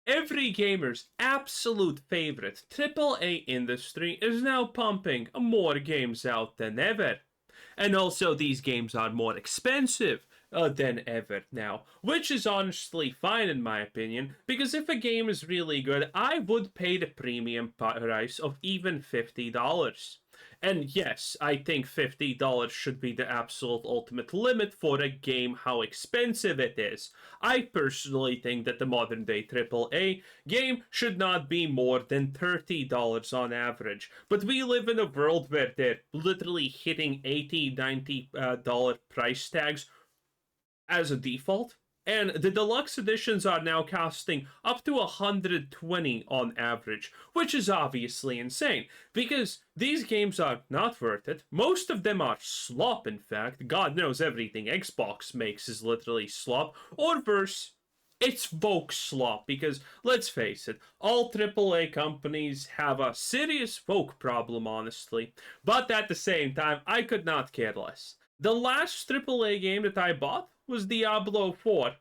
Every gamer's absolute favorite AAA industry is now pumping more games out than ever. And also, these games are more expensive than ever now, which is honestly fine in my opinion, because if a game is really good, I would pay the premium price of even $50. And yes, I think $50 should be the absolute ultimate limit for a game, how expensive it is. I personally think that the modern day AAA game should not be more than $30 on average. But we live in a world where they're literally hitting $80, $90 price tags as a default. And the deluxe editions are now costing up to 120 on average, which is obviously insane because these games are not worth it. Most of them are slop, in fact. God knows everything Xbox makes is literally slop, or worse, it's woke slop because let's face it, all AAA companies have a serious woke problem, honestly. But at the same time, I could not care less. The last AAA game that I bought was Diablo 4,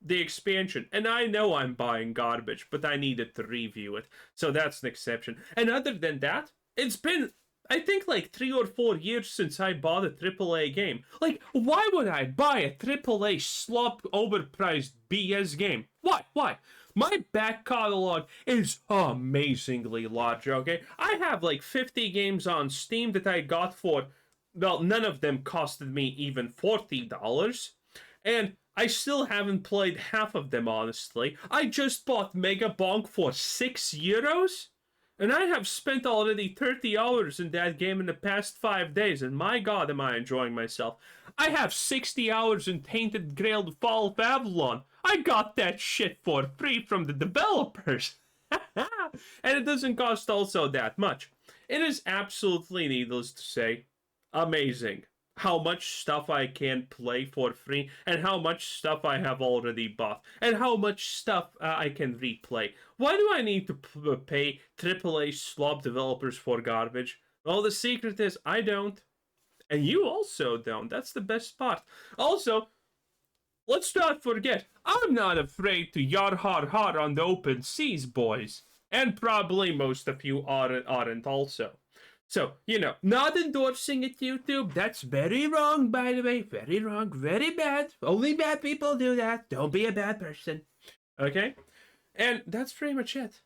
the expansion. And I know I'm buying garbage, but I needed to review it. So that's an exception. And other than that, it's been, I think, like 3 or 4 years since I bought a AAA game. Like, why would I buy a AAA slop overpriced BS game? Why? Why? My back catalog is amazingly large, okay? I have like 50 games on Steam that I got for, well, none of them costed me even $40. And I still haven't played half of them, honestly. I just bought Mega Bonk for €6, and I have spent already 30 hours in that game in the past 5 days, and my god, am I enjoying myself. I have 60 hours in Tainted Grail The Fall of Babylon. I got that shit for free from the developers. And it doesn't cost also that much. It is absolutely needless to say amazing how much stuff I can play for free and how much stuff I have already bought and how much stuff I can replay. Why do I need to pay AAA slop developers for garbage? Well, the secret is I don't. And you also don't. That's the best part. Also, let's not forget, I'm not afraid to yar har har on the open seas, boys. And probably most of you aren't also. So, not endorsing it, YouTube. That's very wrong, by the way. Very wrong. Very bad. Only bad people do that. Don't be a bad person. Okay? And that's pretty much it.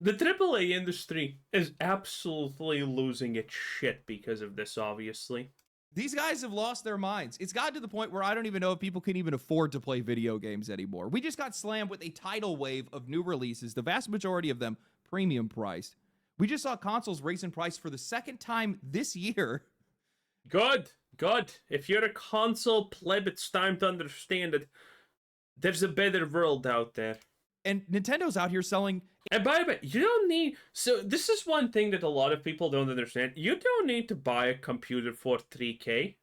The AAA industry is absolutely losing its shit because of this, obviously. These guys have lost their minds. It's gotten to the point where I don't even know if people can even afford to play video games anymore. We just got slammed with a tidal wave of new releases, the vast majority of them premium priced. We just saw consoles raise in price for the second time this year. Good, good. If you're a console pleb, it's time to understand it. There's a better world out there. And Nintendo's out here selling. And by the way, you don't need. So, this is one thing that a lot of people don't understand. You don't need to buy a computer for 3K.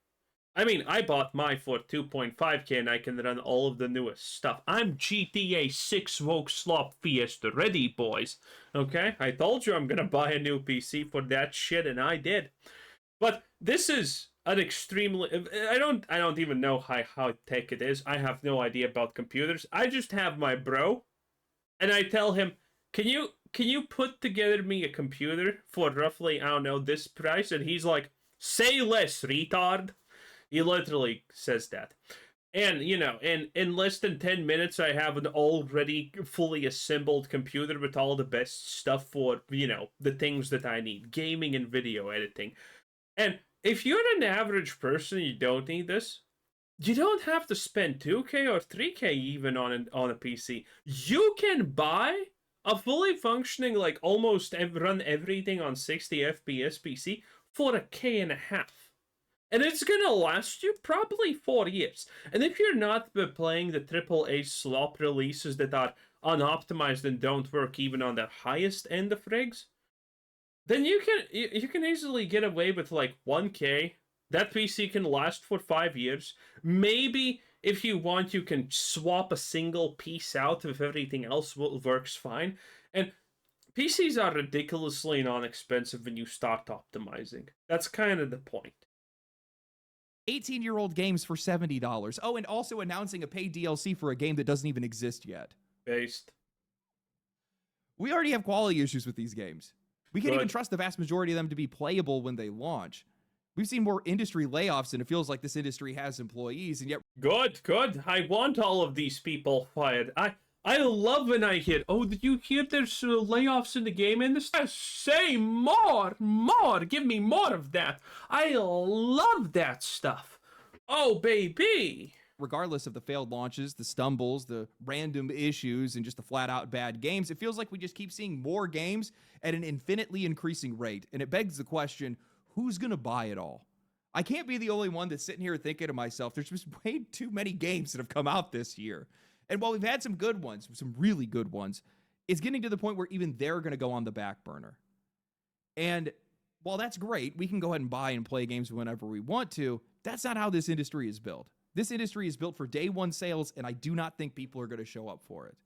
I mean, I bought mine for 2.5K and I can run all of the newest stuff. I'm GTA 6 Woke Slop Fiesta ready, boys. Okay? I told you I'm gonna buy a new PC for that shit, and I did. But this is an extremely... I don't even know how tech it is. I have no idea about computers. I just have my bro, and I tell him, can you put together me a computer for roughly, I don't know, this price? And he's like, say less, retard. He literally says that. And, in less than 10 minutes, I have an already fully assembled computer with all the best stuff for, the things that I need. Gaming and video editing. And if you're an average person, you don't need this. You don't have to spend 2K or 3K even on a PC. You can buy a fully functioning, like, almost run everything on 60 FPS PC for $1.50. And it's gonna last you probably 4 years. And if you're not playing the AAA slop releases that are unoptimized and don't work even on the highest end of rigs, then you can easily get away with like 1K. That PC can last for 5 years. Maybe if you want, you can swap a single piece out if everything else works fine. And PCs are ridiculously non-expensive when you start optimizing. That's kind of the point. 18-year-old games for $70. Oh, and also announcing a paid DLC for a game that doesn't even exist yet. Based. We already have quality issues with these games. We can't even Good. trust the vast majority of them to be playable when they launch. We've seen more industry layoffs, and it feels like this industry has employees, and yet Good, good. I want all of these people fired. I love when I hear, oh, did you hear there's layoffs in the game industry? Say more, more. Give me more of that. I love that stuff. Oh, baby. regardless of the failed launches, the stumbles, the random issues, and just the flat out bad games, it feels like we just keep seeing more games at an infinitely increasing rate. And it begs the question, who's going to buy it all? I can't be the only one that's sitting here thinking to myself, there's just way too many games that have come out this year. And while we've had some good ones, some really good ones, it's getting to the point where even they're going to go on the back burner. And while that's great, we can go ahead and buy and play games whenever we want to. That's not how this industry is built. This industry is built for day one sales, and I do not think people are going to show up for it.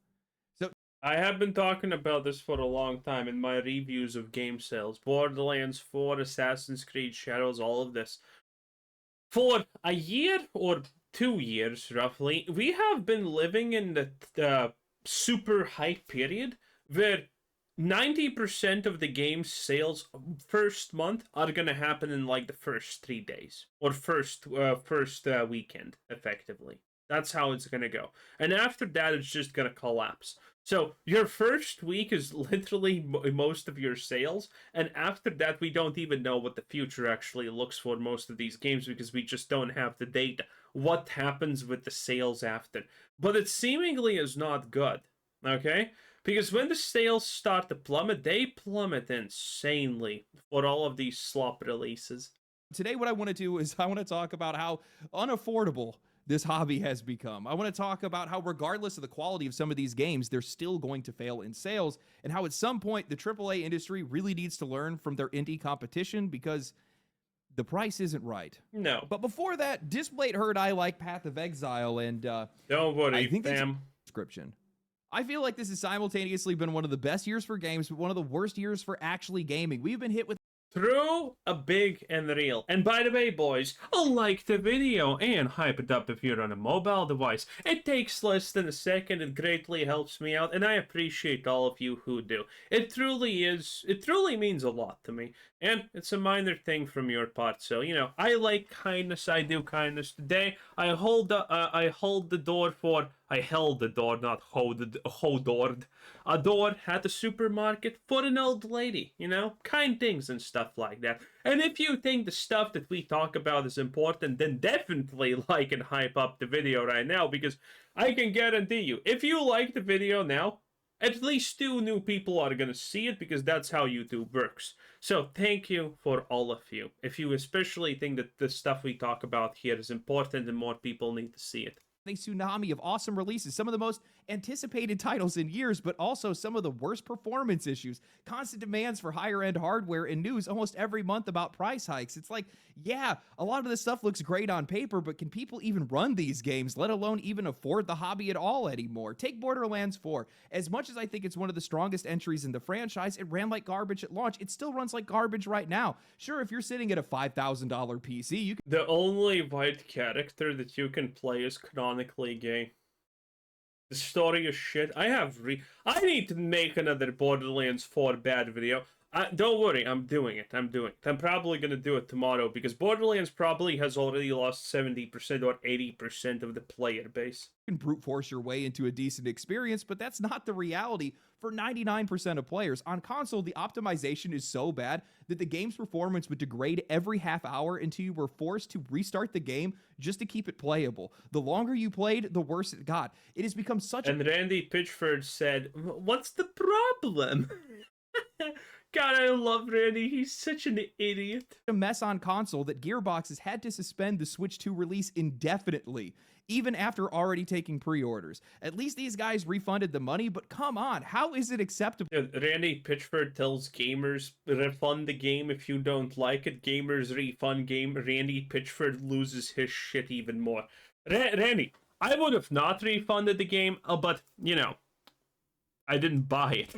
So I have been talking about this for a long time in my reviews of game sales. Borderlands 4, Assassin's Creed Shadows, all of this. For a year or 2 years, roughly, we have been living in the super hype period where 90% of the game's sales first month are gonna happen in like the first 3 days or first weekend, effectively. That's how it's gonna go, and after that, it's just gonna collapse. So your first week is literally most of your sales, and after that, we don't even know what the future actually looks for most of these games because we just don't have the data. What happens with the sales after? But it seemingly is not good. Okay. Because when the sales start to plummet, they plummet insanely for all of these slop releases. today what I want to do is I want to talk about how unaffordable this hobby has become. I want to talk about how regardless of the quality of some of these games, they're still going to fail in sales, and how at some point the AAA industry really needs to learn from their indie competition because the price isn't right. No. But before that, Displate heard I like Path of Exile, and Don't worry, I think that's fam. description. I feel like this has simultaneously been one of the best years for games, but one of the worst years for actually gaming. We've been hit with Through a big and real. And by the way, boys, like the video and hype it up if you're on a mobile device. It takes less than a second. It greatly helps me out, and I appreciate all of you who do. It truly means a lot to me. And it's a minor thing from your part, so, I like kindness, I do kindness. Today, I held the door, not hold a door at the supermarket for an old lady, kind things and stuff like that. And if you think the stuff that we talk about is important, then definitely like and hype up the video right now, because I can guarantee you, if you like the video now, at least 2 new people are going to see it, because that's how YouTube works. So thank you for all of you. If you especially think that the stuff we talk about here is important and more people need to see it. a tsunami of awesome releases, some of the most anticipated titles in years, but also some of the worst performance issues, constant demands for higher end hardware, and news almost every month about price hikes. It's like, yeah, a lot of this stuff looks great on paper, but can people even run these games, let alone even afford the hobby at all anymore? Take Borderlands 4. As much as I think it's one of the strongest entries in the franchise, it ran like garbage at launch. It still runs like garbage right now. Sure, if you're sitting at a $5,000 PC, you can The only white character that you can play is canonically gay. The story is shit. I need to make another Borderlands 4 bad video. Don't worry, I'm doing it. I'm probably gonna do it tomorrow, because Borderlands probably has already lost 70% or 80% of the player base. brute force your way into a decent experience, but that's not the reality for 99% of players. On console, the optimization is so bad that the game's performance would degrade every half hour until you were forced to restart the game just to keep it playable. The longer you played, the worse it got. It has become such And Randy Pitchford said, "What's the problem?" God, I love Randy. He's such an idiot. a mess on console that Gearbox has had to suspend the Switch 2 release indefinitely, even after already taking pre-orders. At least these guys refunded the money, but come on, how is it acceptable? Randy Pitchford tells gamers, refund the game if you don't like it. Gamers refund game. Randy Pitchford loses his shit even more. Randy, I would have not refunded the game, but, I didn't buy it.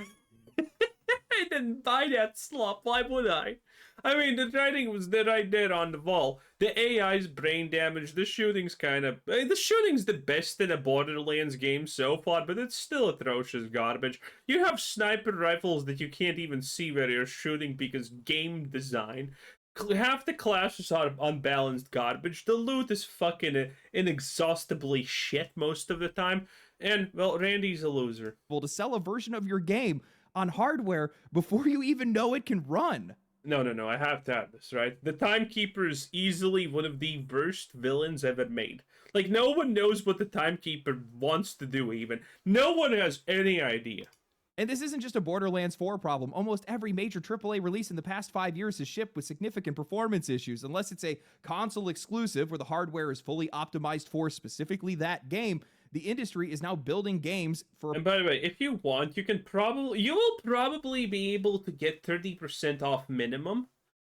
I wouldn't buy that slop. Why would I? I mean, the writing was right there on the wall. The AI's brain damage. The shooting's the shooting's the best in a Borderlands game so far, but it's still atrocious garbage. You have sniper rifles that you can't even see where you're shooting because game design. Half the classes are unbalanced garbage. The loot is fucking inexhaustibly shit most of the time. And, well, Randy's a loser. To sell a version of your game on hardware before you even know it can run. No, I have to have this, right? The Timekeeper is easily one of the worst villains ever made. Like, no one knows what the Timekeeper wants to do, even. No one has any idea. And this isn't just a Borderlands 4 problem. Almost every major AAA release in the past 5 years has shipped with significant performance issues, unless it's a console exclusive where the hardware is fully optimized for specifically that game. The industry is now building games for... And by the way, if you want, you will probably be able to get 30% off minimum.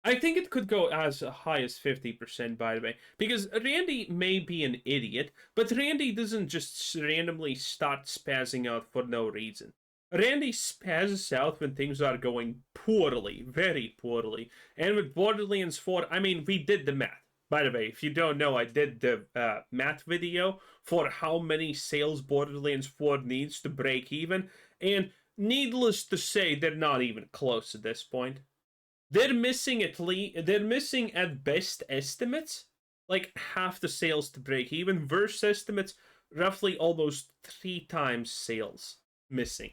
I think it could go as high as 50%, by the way, because Randy may be an idiot, but Randy doesn't just randomly start spazzing out for no reason. Randy spazzes out when things are going poorly, very poorly. And with Borderlands 4, I mean, we did the math. By the way, if you don't know, I did the math video for how many sales Borderlands 4 needs to break even. And needless to say, they're not even close at this point. They're missing at best estimates, like half the sales to break even. Worst estimates, roughly almost 3 times sales missing.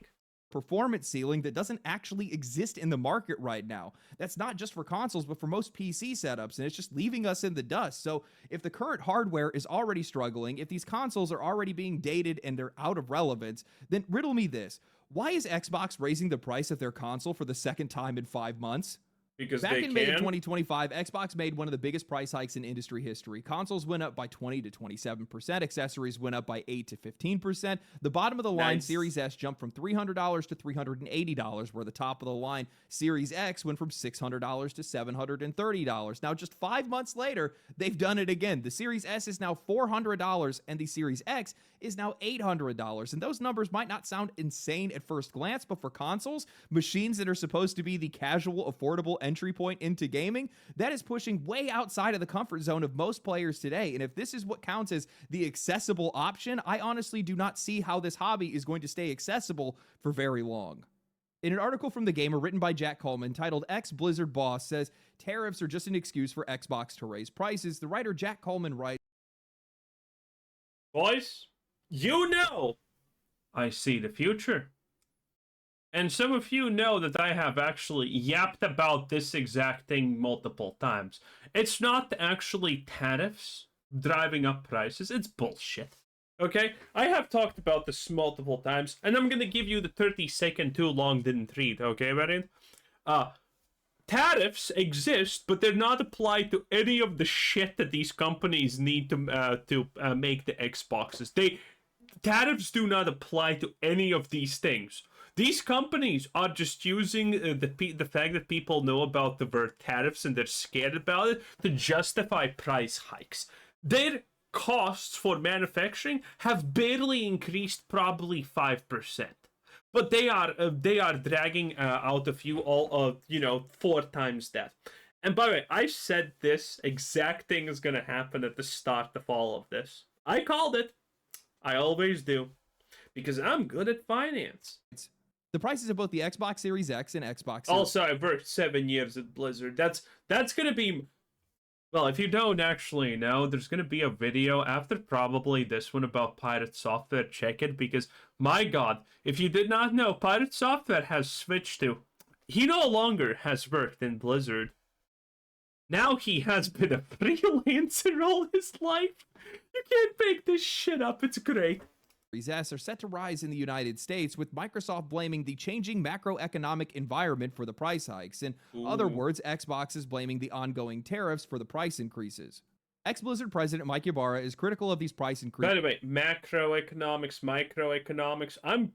Performance ceiling that doesn't actually exist in the market right now. That's not just for consoles, but for most PC setups, and it's just leaving us in the dust. So if the current hardware is already struggling, if these consoles are already being dated and they're out of relevance, then riddle me this. Why is Xbox raising the price of their console for the second time in 5 months? Because Back in May of 2025, Xbox made one of the biggest price hikes in industry history. Consoles went up by 20 to 27%. Accessories went up by 8 to 15%. The bottom of the line Series S jumped from $300 to $380, where the top of the line Series X went from $600 to $730. Now, just 5 months later, they've done it again. The Series S is now $400, and the Series X is now $800. And those numbers might not sound insane at first glance, but for consoles, machines that are supposed to be the casual, affordable entry point into gaming, that is pushing way outside of the comfort zone of most players today. And if this is what counts as the accessible option, I honestly do not see how this hobby is going to stay accessible for very long. In an article from The Gamer written by Jack Coleman titled Ex-Blizzard Boss says tariffs are just an excuse for Xbox to raise prices, the writer Jack Coleman writes, "Boys, you know I see the future. And some of you know that I have actually yapped about this exact thing multiple times. It's not actually tariffs driving up prices, it's bullshit. Okay? I have talked about this multiple times, and I'm gonna give you the 30-second too long didn't read, okay, Variant? Tariffs exist, but they're not applied to any of the shit that these companies need to make the Xboxes. Tariffs do not apply to any of these things. These companies are just using the fact that people know about the word tariffs and they're scared about it to justify price hikes. Their costs for manufacturing have barely increased, probably 5%. But they are dragging out a few 4 times that. And by the way, I said this exact thing is going to happen at the start of all of this. I called it. I always do. Because I'm good at finance. the prices of both the Xbox Series X and Xbox Series... Also, I've worked 7 years at Blizzard. That's going to be... Well, if you don't actually know, there's going to be a video after probably this one about Pirate Software. Check it, because, my god, if you did not know, Pirate Software has switched to... He no longer has worked in Blizzard. Now he has been a freelancer all his life. You can't make this shit up. It's great. Series S are set to rise in the United States, with Microsoft blaming the changing macroeconomic environment for the price hikes. In other words, Xbox is blaming the ongoing tariffs for the price increases. Ex-Blizzard president Mike Ybarra is critical of these price increases. By the way, macroeconomics, microeconomics. I'm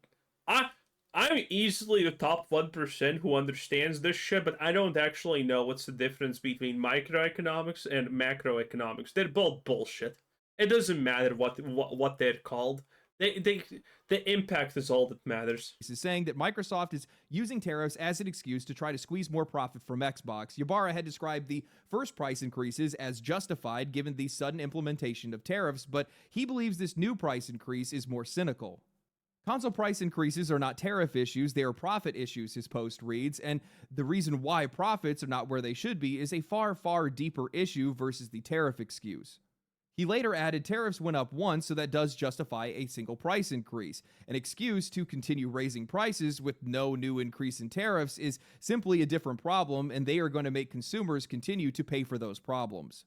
easily the top 1% who understands this shit, but I don't actually know what's the difference between microeconomics and macroeconomics. They're both bullshit. It doesn't matter what they're called. The impact is all that matters. Is saying that Microsoft is using tariffs as an excuse to try to squeeze more profit from Xbox. Ybarra had described the first price increases as justified given the sudden implementation of tariffs, but he believes this new price increase is more cynical. Console price increases are not tariff issues, they are profit issues, his post reads, and the reason why profits are not where they should be is a far, far deeper issue versus the tariff excuse. He later added tariffs went up once, so that does justify a single price increase. An excuse to continue raising prices with no new increase in tariffs is simply a different problem, and they are going to make consumers continue to pay for those problems.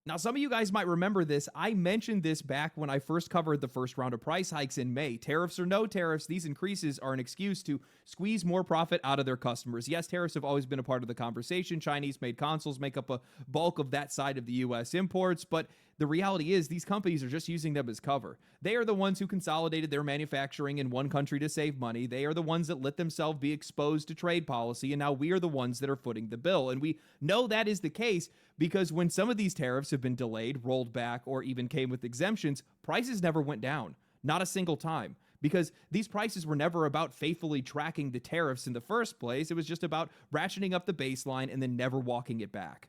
Now, some of you guys might remember this. I mentioned this back when I first covered the first round of price hikes in May. Tariffs or no tariffs, these increases are an excuse to squeeze more profit out of their customers. Yes, tariffs have always been a part of the conversation. Chinese-made consoles make up a bulk of that side of the U.S. imports, but the reality is these companies are just using them as cover. They are the ones who consolidated their manufacturing in one country to save money. They are the ones that let themselves be exposed to trade policy, and now we are the ones that are footing the bill. And we know that is the case because when some of these tariffs have been delayed, rolled back, or even came with exemptions, prices never went down. Not a single time. Because these prices were never about faithfully tracking the tariffs in the first place. It was just about ratcheting up the baseline and then never walking it back.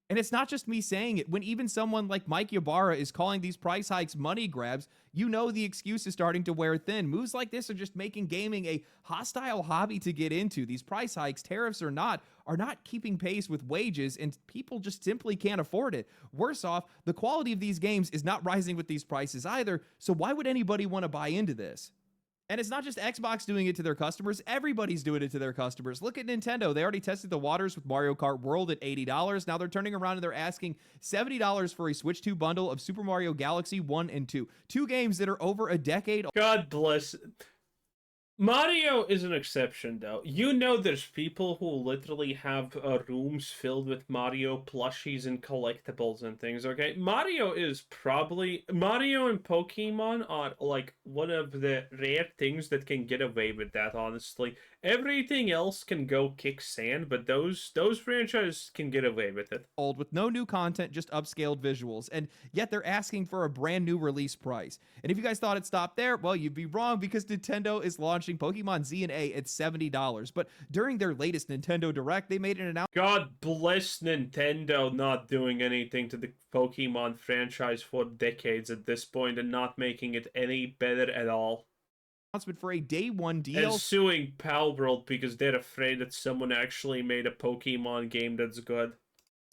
And it's not just me saying it. When even someone like Mike Ybarra is calling these price hikes money grabs, you know the excuse is starting to wear thin. Moves like this are just making gaming a hostile hobby to get into. These price hikes, tariffs or not, are not keeping pace with wages, and people just simply can't afford it. Worse off, the quality of these games is not rising with these prices either, so why would anybody want to buy into this? And it's not just Xbox doing it to their customers. Everybody's doing it to their customers. Look at Nintendo. They already tested the waters with Mario Kart World at $80. Now they're turning around and they're asking $70 for a Switch 2 bundle of Super Mario Galaxy 1 and 2. Two games that are over a decade old. God bless. Mario is an exception, though. You know there's people who literally have rooms filled with Mario plushies and collectibles and things, okay? Mario and Pokemon are, like, one of the rare things that can get away with that, honestly. Everything else can go kick sand, but those franchises can get away with it. With no new content, just upscaled visuals, and yet they're asking for a brand new release price. And if you guys thought it stopped there, well, you'd be wrong, because Nintendo is launching Pokemon Z and A at $70. But during their latest Nintendo Direct, they made an announcement. God bless Nintendo not doing anything to the Pokemon franchise for decades at this point and not making it any better at all. Announcement for a day one DLC. And suing Palworld because they're afraid that someone actually made a Pokemon game that's good.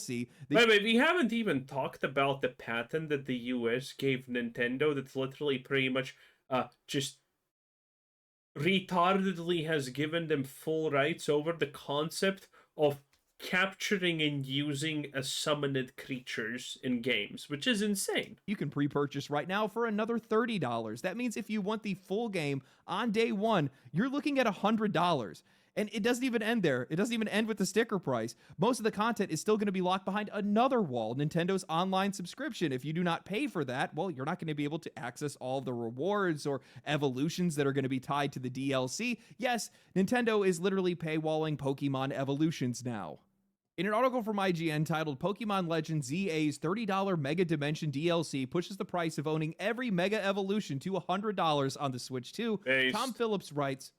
By the way, we haven't even talked about the patent that the US gave Nintendo that's literally pretty much just retardedly has given them full rights over the concept of capturing and using summoned creatures in games, which is insane. You can pre-purchase right now for another $30. That means if you want the full game on day one, you're looking at $100. And it doesn't even end there. It doesn't even end with the sticker price. Most of the content is still going to be locked behind another wall, Nintendo's online subscription. If you do not pay for that, well, you're not going to be able to access all the rewards or evolutions that are going to be tied to the DLC. Yes, Nintendo is literally paywalling Pokemon evolutions now. In an article from IGN titled Pokemon Legends ZA's $30 Mega Dimension DLC pushes the price of owning every Mega Evolution to $100 on the Switch 2, Tom Phillips writes,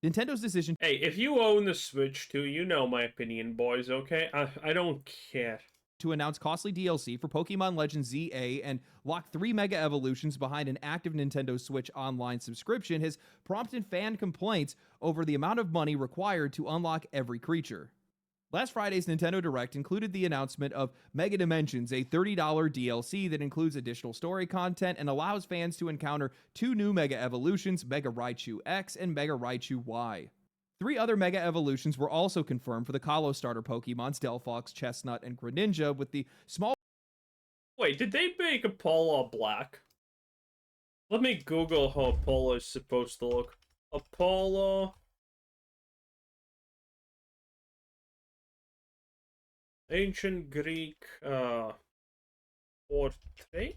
Nintendo's decision. Hey, if you own the Switch 2, you know my opinion, boys, okay? I don't care. To announce costly DLC for Pokemon Legends ZA and lock 3 Mega Evolutions behind an active Nintendo Switch Online subscription has prompted fan complaints over the amount of money required to unlock every creature. Last Friday's Nintendo Direct included the announcement of Mega Dimensions, a $30 DLC that includes additional story content and allows fans to encounter 2 new Mega Evolutions, Mega Raichu X and Mega Raichu Y. 3 other Mega Evolutions were also confirmed for the Kalos starter Pokemons, Delphox, Chestnut, and Greninja, with the small... Wait, did they make Apollo black? Let me Google how Apollo is supposed to look. Apollo... Ancient Greek portrait?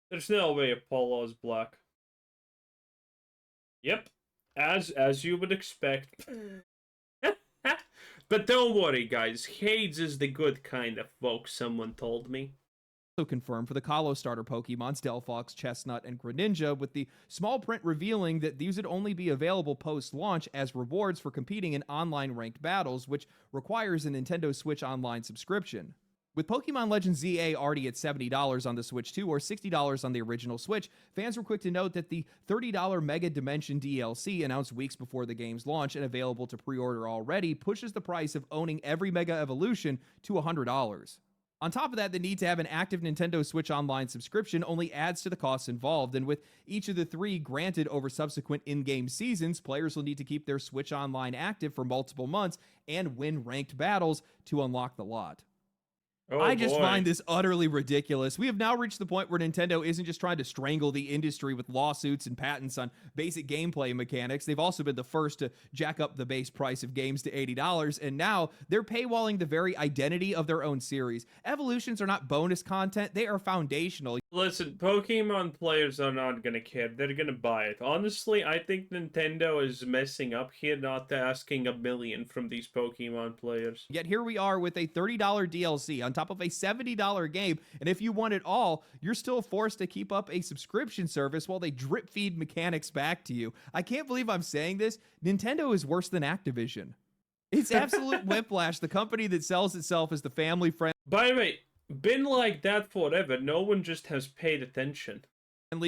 There's no way Apollo is black. Yep, as you would expect. But don't worry, guys. Hades is the good kind of folk, someone told me. confirmed for the Kalo starter Pokemons Delphox, Chestnut, and Greninja, with the small print revealing that these would only be available post-launch as rewards for competing in online ranked battles, which requires a Nintendo Switch Online subscription. With Pokemon Legends ZA already at $70 on the Switch 2 or $60 on the original Switch, fans were quick to note that the $30 Mega Dimension DLC, announced weeks before the game's launch and available to pre-order already, pushes the price of owning every Mega Evolution to $100. On top of that, the need to have an active Nintendo Switch Online subscription only adds to the costs involved, and with each of the 3 granted over subsequent in-game seasons, players will need to keep their Switch Online active for multiple months and win ranked battles to unlock the lot. Oh, I just boy. find this utterly ridiculous. We have now reached the point where Nintendo isn't just trying to strangle the industry with lawsuits and patents on basic gameplay mechanics. They've also been the first to jack up the base price of games to $80, and now they're paywalling the very identity of their own series. Evolutions are not bonus content, they are foundational. Listen, Pokemon players are not gonna care. They're gonna buy it. Honestly, I think Nintendo is messing up here, not asking $1 million from these Pokemon players. Yet here we are with a $30 DLC on top of a $70 game, and if you want it all, you're still forced to keep up a subscription service while they drip feed mechanics back to you. I can't believe I'm saying this. Nintendo is worse than Activision. It's absolute whiplash, the company that sells itself as the family-friendly By the way, been like that forever. No one just has paid attention.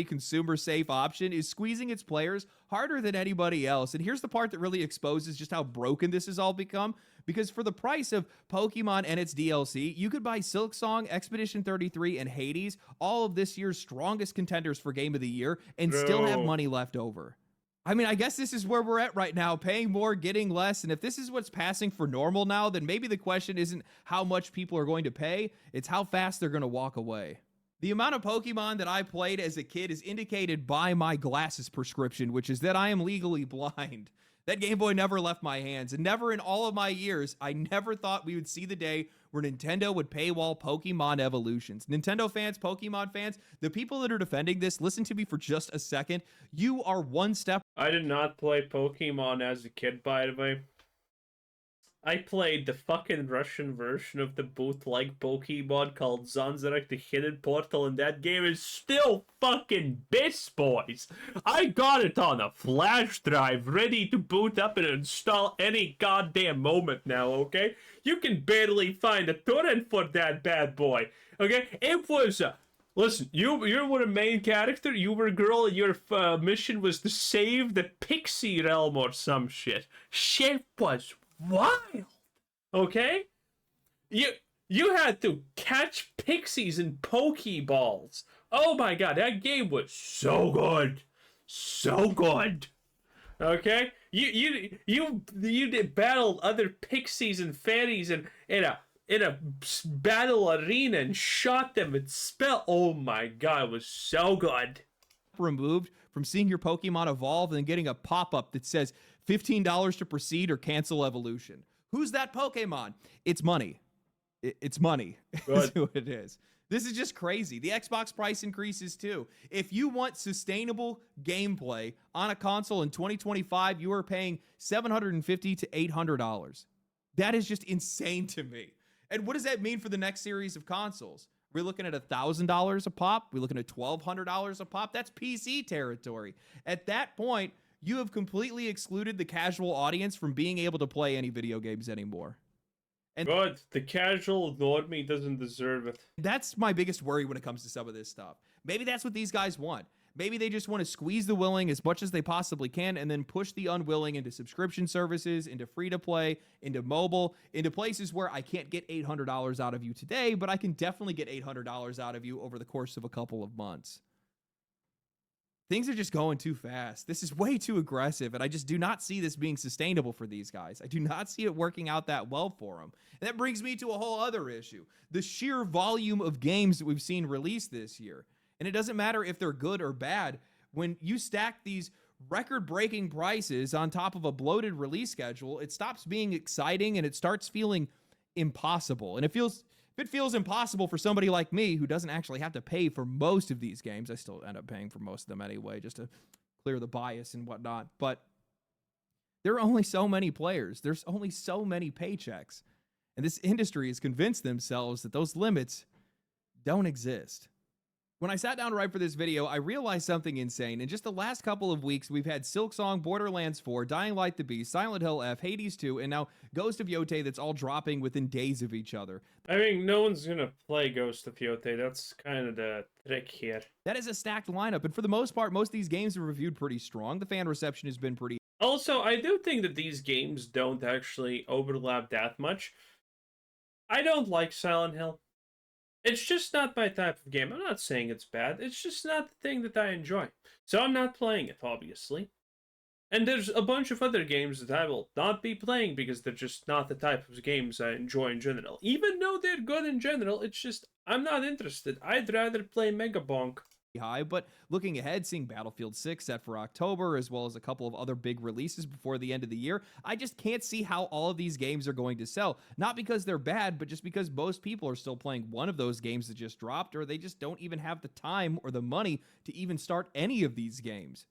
consumer-safe option is squeezing its players harder than anybody else. And here's the part that really exposes just how broken this has all become. Because for the price of Pokemon and its DLC, you could buy Silksong, Expedition 33, and Hades, all of this year's strongest contenders for Game of the Year, and still have money left over. I mean, I guess this is where we're at right now, paying more, getting less, and if this is what's passing for normal now, then maybe the question isn't how much people are going to pay, it's how fast they're going to walk away. The amount of Pokemon that I played as a kid is indicated by my glasses prescription, which is that I am legally blind. That Game Boy never left my hands, and never in all of my years, I never thought we would see the day where Nintendo would paywall Pokemon Evolutions. Nintendo fans, Pokemon fans, the people that are defending this, listen to me for just a second. You are one step. I did not play Pokemon as a kid, by the way. I played the fucking Russian version of the bootleg Pokemon called Zanzarak the Hidden Portal, and that game is still fucking best, boys. I got it on a flash drive, ready to boot up and install any goddamn moment now, okay? You can barely find a torrent for that bad boy, okay? It was... Listen, you were a main character, you were a girl, and your mission was to save the Pixie Realm or some shit. Shit was wild, okay? You had to catch pixies and pokeballs. Oh my god, that game was so good, so good. Okay, you did battle other pixies and fairies in a battle arena and shot them and spell. Oh my god, it was so good. Removed from seeing your Pokemon evolve and getting a pop-up that says $15 to proceed or cancel evolution. Who's that Pokemon? It's money. It's money. Is who it is. This is just crazy. The Xbox price increases too. If you want sustainable gameplay on a console in 2025, you are paying $750 to $800. That is just insane to me. And what does that mean for the next series of consoles? We're looking at $1,000 a pop. We're looking at $1,200 a pop. That's PC territory. At that point, you have completely excluded the casual audience from being able to play any video games anymore. And good. The casual normie doesn't deserve it. That's my biggest worry when it comes to some of this stuff. Maybe that's what these guys want. Maybe they just want to squeeze the willing as much as they possibly can and then push the unwilling into subscription services, into free-to-play, into mobile, into places where I can't get $800 out of you today, but I can definitely get $800 out of you over the course of a couple of months. Things are just going too fast. This is way too aggressive, and I just do not see this being sustainable for these guys. I do not see it working out that well for them. And that brings me to a whole other issue. The sheer volume of games that we've seen released this year. And it doesn't matter if they're good or bad. When you stack these record-breaking prices on top of a bloated release schedule, it stops being exciting and it starts feeling impossible. And if it feels impossible for somebody like me who doesn't actually have to pay for most of these games, I still end up paying for most of them anyway, just to clear the bias and whatnot. But there are only so many players. There's only so many paychecks. And this industry has convinced themselves that those limits don't exist. When I sat down to write for this video, I realized something insane. In just the last couple of weeks, we've had Silksong, Borderlands 4, Dying Light the Beast, Silent Hill F, Hades 2, and now Ghost of Yotei that's all dropping within days of each other. I mean, no one's gonna play Ghost of Yotei. That's kind of the trick here. That is a stacked lineup, and for the most part, most of these games are reviewed pretty strong. The fan reception has been pretty. Also, I do think that these games don't actually overlap that much. I don't like Silent Hill. It's just not my type of game. I'm not saying it's bad. It's just not the thing that I enjoy. So I'm not playing it, obviously. And there's a bunch of other games that I will not be playing because they're just not the type of games I enjoy in general. Even though they're good in general, it's just, I'm not interested. I'd rather play Megabonk. High, but looking ahead, seeing Battlefield 6 set for October, as well as a couple of other big releases before the end of the year, I just can't see how all of these games are going to sell. Not because they're bad, but just because most people are still playing one of those games that just dropped, or they just don't even have the time or the money to even start any of these games.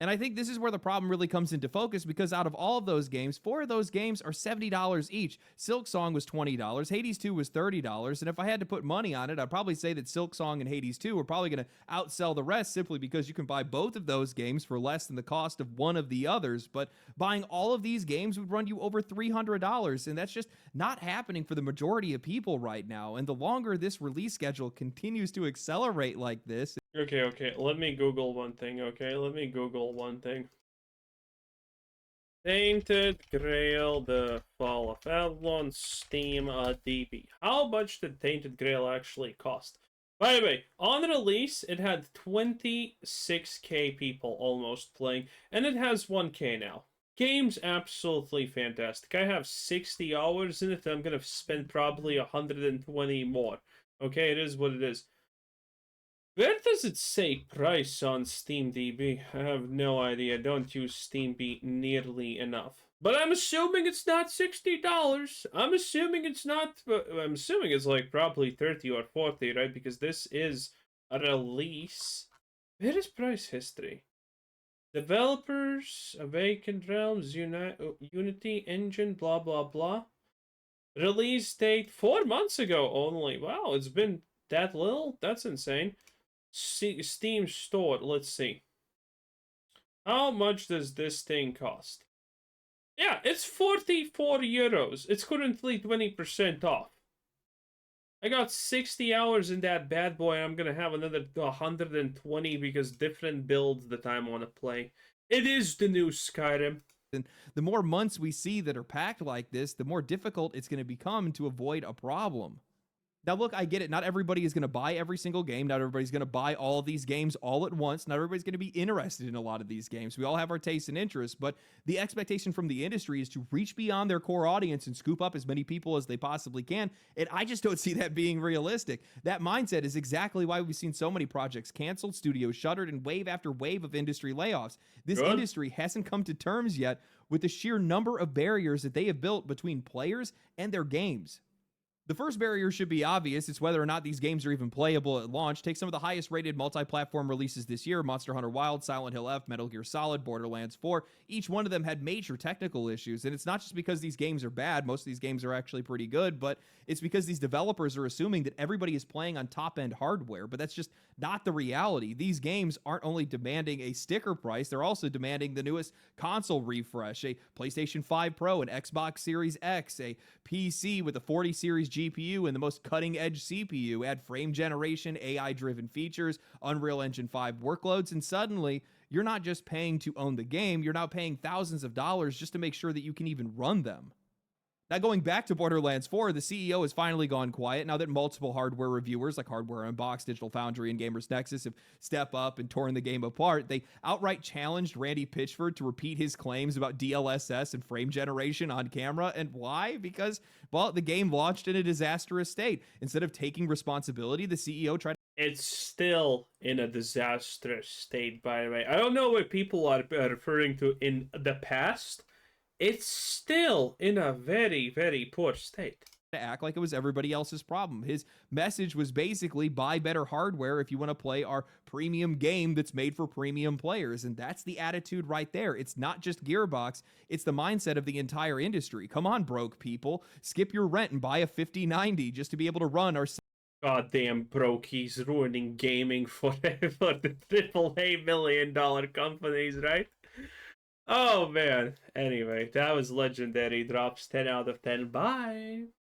And I think this is where the problem really comes into focus, because out of all of those games, 4 of those games are $70 each. Silksong was $20, Hades 2 was $30, and if I had to put money on it, I'd probably say that Silksong and Hades 2 are probably going to outsell the rest, simply because you can buy both of those games for less than the cost of one of the others. But buying all of these games would run you over $300, and that's just not happening for the majority of people right now. And the longer this release schedule continues to accelerate like this... Okay, let me Google one thing, Tainted Grail, the Fall of Avalon, Steam, DB. How much did Tainted Grail actually cost? By the way, on release, it had 26k people almost playing, and it has 1k now. Game's absolutely fantastic. I have 60 hours in it, and I'm gonna spend probably 120 more. Okay, it is what it is. Where does it say price on SteamDB? I have no idea. I don't use SteamDB nearly enough. But I'm assuming it's not $60. I'm assuming it's not... I'm assuming it's like probably 30 or 40, right? Because this is a release. Where is price history? Developers, Awakened Realms, Unity Engine, blah, blah, blah. Release date 4 months ago only. Wow, it's been that little? That's insane. Steam store, let's see. How much does this thing cost? Yeah, it's 44 euros. It's currently 20% off. I got 60 hours in that bad boy, and I'm gonna have another 120 because different builds that I want to play. It is the new Skyrim. And the more months we see that are packed like this, the more difficult it's going to become to avoid a problem. Now, look, I get it. Not everybody is going to buy every single game. Not everybody's going to buy all of these games all at once. Not everybody's going to be interested in a lot of these games. We all have our tastes and interests, but the expectation from the industry is to reach beyond their core audience and scoop up as many people as they possibly can. And I just don't see that being realistic. That mindset is exactly why we've seen so many projects canceled, studios shuttered, and wave after wave of industry layoffs. This industry hasn't come to terms yet with the sheer number of barriers that they have built between players and their games. The first barrier should be obvious. It's whether or not these games are even playable at launch. Take some of the highest rated multi-platform releases this year: Monster Hunter Wilds, Silent Hill F, Metal Gear Solid, Borderlands 4. Each one of them had major technical issues, and it's not just because these games are bad. Most of these games are actually pretty good, but it's because these developers are assuming that everybody is playing on top-end hardware, but that's just not the reality. These games aren't only demanding a sticker price, they're also demanding the newest console refresh, a PlayStation 5 Pro, an Xbox Series X, a PC with a 40 series GPU and the most cutting-edge CPU, add frame generation, AI-driven features, Unreal Engine 5 workloads, and suddenly you're not just paying to own the game, you're now paying thousands of dollars just to make sure that you can even run them. Now, going back to Borderlands 4, the CEO has finally gone quiet now that multiple hardware reviewers like Hardware Unboxed, Digital Foundry, and Gamers Nexus have stepped up and torn the game apart. They outright challenged Randy Pitchford to repeat his claims about DLSS and frame generation on camera. And why? Because, well, the game launched in a disastrous state. Instead of taking responsibility, the CEO tried... It's still in a disastrous state, by the way. I don't know what people are referring to in the past. It's still in a very, very poor state. To act like it was everybody else's problem. His message was basically buy better hardware if you want to play our premium game that's made for premium players. And that's the attitude right there. It's not just Gearbox, it's the mindset of the entire industry. Come on, broke people. Skip your rent and buy a 5090 just to be able to run our... Goddamn broke, he's ruining gaming for the AAA $1 million companies, right? Oh man. Anyway, that was legendary. Drops 10 out of 10. Bye.